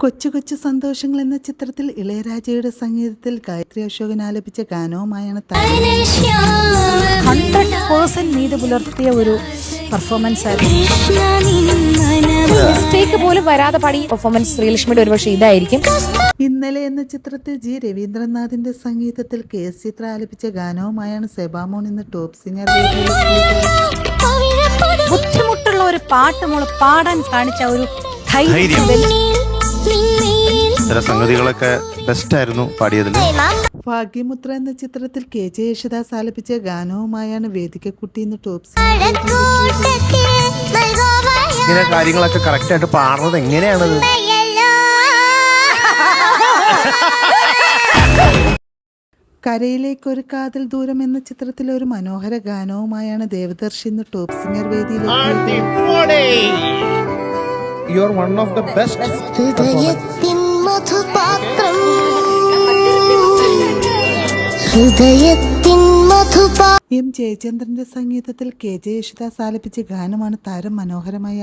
കൊച്ചു കൊച്ചു സന്തോഷങ്ങൾ എന്ന ചിത്രത്തിൽ ഇളയരാജയുടെ സംഗീതത്തിൽ ഗായത്രി അശോകൻ ആലപിച്ച ഗാനവുമായാണ് 100% നീതി പുലർത്തിയ ഒരു പെർഫോമൻസ് ആയിരുന്നു. മിസ്റ്റേക്ക് പോലും വരാതെ പാടി പെർഫോമൻസ് ശ്രീലക്ഷ്മിയുടെ ഒരുപക്ഷെ ഇതായിരിക്കും. ഇന്നലെ എന്ന ചിത്രത്തിൽ ജി രവീന്ദ്രനാഥിന്റെ സംഗീതത്തിൽ KS ചിത്ര ആലപിച്ച ഗാനവുമായാണ് സെബാമോൻ ഇന്ന് ടോപ്പ് സിംഗർ. ബുദ്ധിമുട്ടുള്ള ഒരു പാട്ട് മോള് പാടാൻ കാണിച്ച ഒരു ധൈര്യം, ചില സംഗതികളൊക്കെ ബെസ്റ്റ് ആയിരുന്നു പാടിയതിൽ. ഭാഗ്യമുദ്ര എന്ന ചിത്രത്തിൽ KJ യേശുദാസ് ആലപിച്ച ഗാനവുമായാണ് വേദികക്കുട്ടി ഇന്ന് ടോപ്പ് സിംഗർ. ഇങ്ങനെ കാര്യങ്ങളൊക്കെ കറക്റ്റ് ആയിട്ട് പാടുന്നത് എങ്ങനെയാണത്? കരയിലേക്കൊരു കാതൽ ദൂരം എന്ന ചിത്രത്തിലെ ഒരു മനോഹര ഗാനവുമായാണ് ദേവദർശി ഇന്ന് ടോപ്പ് സിംഗർ വേദിയിലേക്ക്. You are one of the best. ഹൃദയത്തിൻ മധുപാത്രം, ഹൃദയത്തിൻ മധുപാത്രം M ജയചന്ദ്രന്റെ സംഗീതത്തിൽ KJ യേശുദാസ് ആലപിച്ച ഗാനമാണ് താരം മനോഹരമായി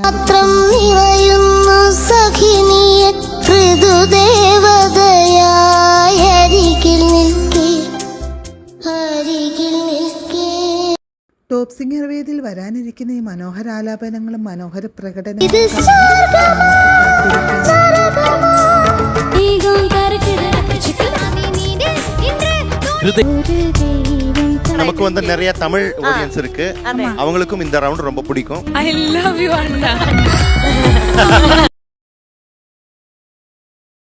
നിറയുന്നു സഖിനിയെ മൃദുദേവതയായ അരികിൽ നിൽക്കേ, അരികിൽ നിൽക്കേ. ടോപ്പ് സിംഗർ വേദിയിൽ വരാനിരിക്കുന്ന ഈ മനോഹര ആലാപനങ്ങളും മനോഹര ഇത് പ്രകടനങ്ങളും நமக்கு வந்து நிறைய தமிழ் ஆடியன்ஸ் இருக்கு, அவங்களுக்கும் இந்த ரவுண்ட் ரொம்ப பிடிக்கும். I love you, Anna.